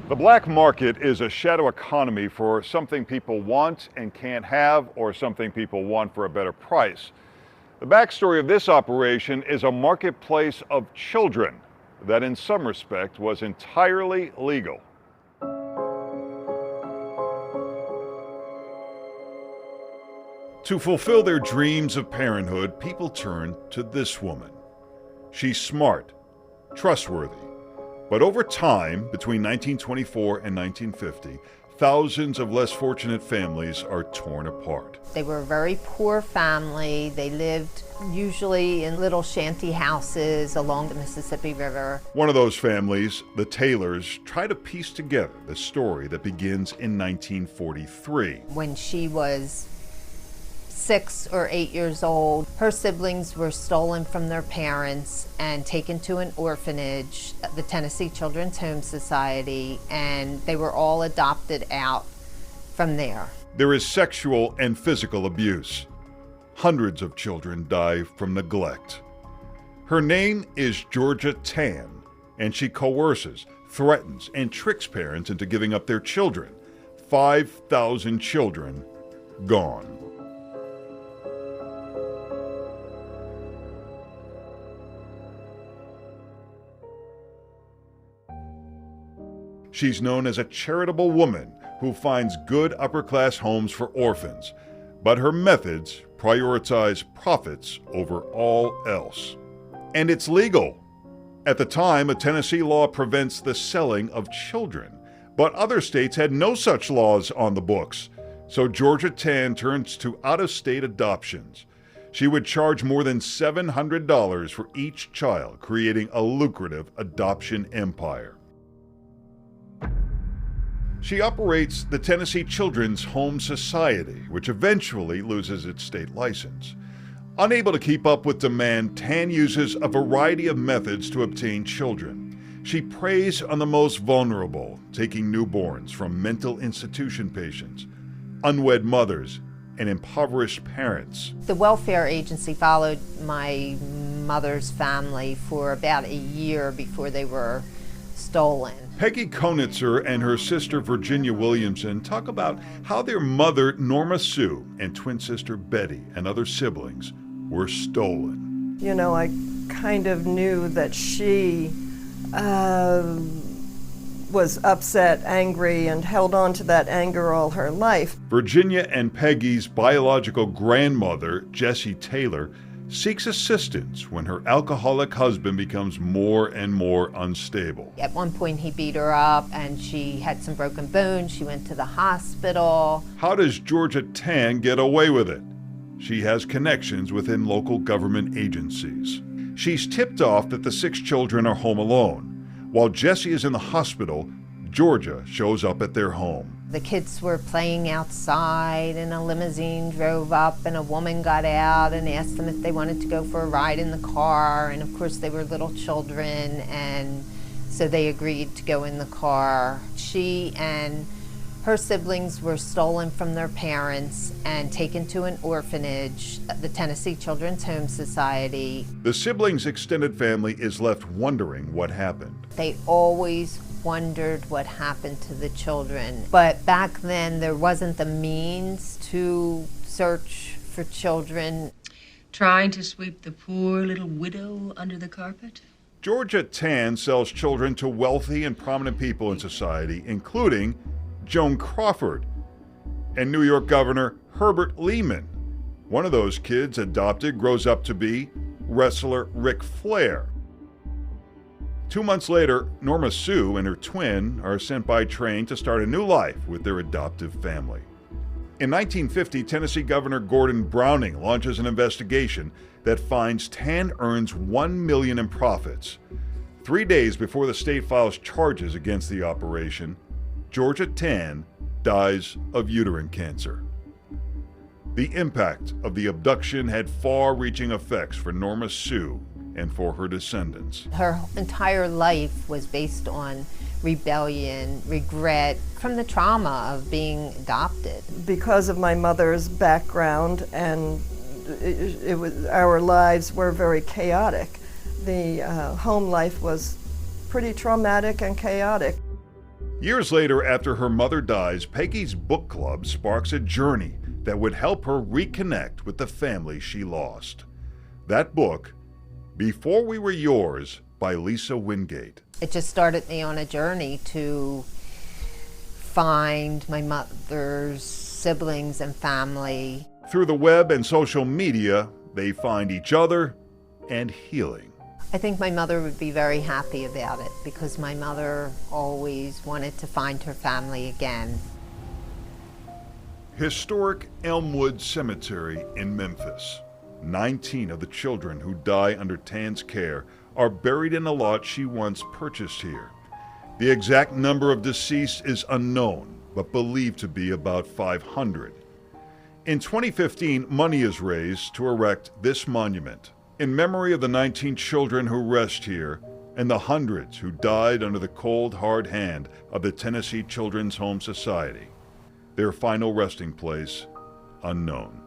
The black market is a shadow economy for something people want and can't have, or something people want for a better price. The backstory of this operation is a marketplace of children that in some respect was entirely legal. To fulfill their dreams of parenthood, people turn to this woman. She's smart, trustworthy, but over time, between 1924 and 1950, thousands of less fortunate families are torn apart. They were a very poor family. They lived usually in little shanty houses along the Mississippi River. One of those families, the Taylors, try to piece together the story that begins in 1943. When she was 6 or 8 years old, her siblings were stolen from their parents and taken to an orphanage, the Tennessee Children's Home Society, and they were all adopted out from there. There is sexual and physical abuse. Hundreds of children die from neglect. Her name is Georgia Tann, and she coerces, threatens, and tricks parents into giving up their children. 5,000 children gone. She's known as a charitable woman who finds good upper-class homes for orphans, but her methods prioritize profits over all else. And it's legal. At the time, a Tennessee law prevents the selling of children, but other states had no such laws on the books. So Georgia Tann turns to out-of-state adoptions. She would charge more than $700 for each child, creating a lucrative adoption empire. She operates the Tennessee Children's Home Society, which eventually loses its state license. Unable to keep up with demand, Tann uses a variety of methods to obtain children. She preys on the most vulnerable, taking newborns from mental institution patients, unwed mothers, and impoverished parents. The welfare agency followed my mother's family for about a year before they were stolen. Peggy Konitzer and her sister Virginia Williamson talk about how their mother Norma Sue and twin sister Betty and other siblings were stolen. You know, I kind of knew that she was upset, angry, and held on to that anger all her life. Virginia and Peggy's biological grandmother, Jessie Taylor, seeks assistance when her alcoholic husband becomes more and more unstable. At one point he beat her up and she had some broken bones. She went to the hospital. How does Georgia Tann get away with it? She has connections within local government agencies. She's tipped off that the 6 children are home alone. While Jessie is in the hospital, Georgia shows up at their home. The kids were playing outside and a limousine drove up and a woman got out and asked them if they wanted to go for a ride in the car, and of course they were little children, and so they agreed to go in the car. She and her siblings were stolen from their parents and taken to an orphanage, the Tennessee Children's Home Society. The siblings' extended family is left wondering what happened. They always wondered what happened to the children. But back then there wasn't the means to search for children. Trying to sweep the poor little widow under the carpet? Georgia Tann sells children to wealthy and prominent people in society, including Joan Crawford and New York Governor Herbert Lehman. One of those kids adopted grows up to be wrestler Ric Flair. 2 months later, Norma Sue and her twin are sent by train to start a new life with their adoptive family. In 1950, Tennessee Governor Gordon Browning launches an investigation that finds Tann earns $1 million in profits. 3 days before the state files charges against the operation, Georgia Tann dies of uterine cancer. The impact of the abduction had far-reaching effects for Norma Sue and for her descendants. Her entire life was based on rebellion, regret, from the trauma of being adopted. Because of my mother's background, and our lives were very chaotic. The home life was pretty traumatic and chaotic. Years later, after her mother dies, Peggy's book club sparks a journey that would help her reconnect with the family she lost. That book, Before We Were Yours, by Lisa Wingate. It just started me on a journey to find my mother's siblings and family. Through the web and social media, they find each other and healing. I think my mother would be very happy about it because my mother always wanted to find her family again. Historic Elmwood Cemetery in Memphis. 19 of the children who die under Tan's care are buried in a lot she once purchased here. The exact number of deceased is unknown, but believed to be about 500. In 2015, money is raised to erect this monument in memory of the 19 children who rest here and the hundreds who died under the cold, hard hand of the Tennessee Children's Home Society. Their final resting place unknown.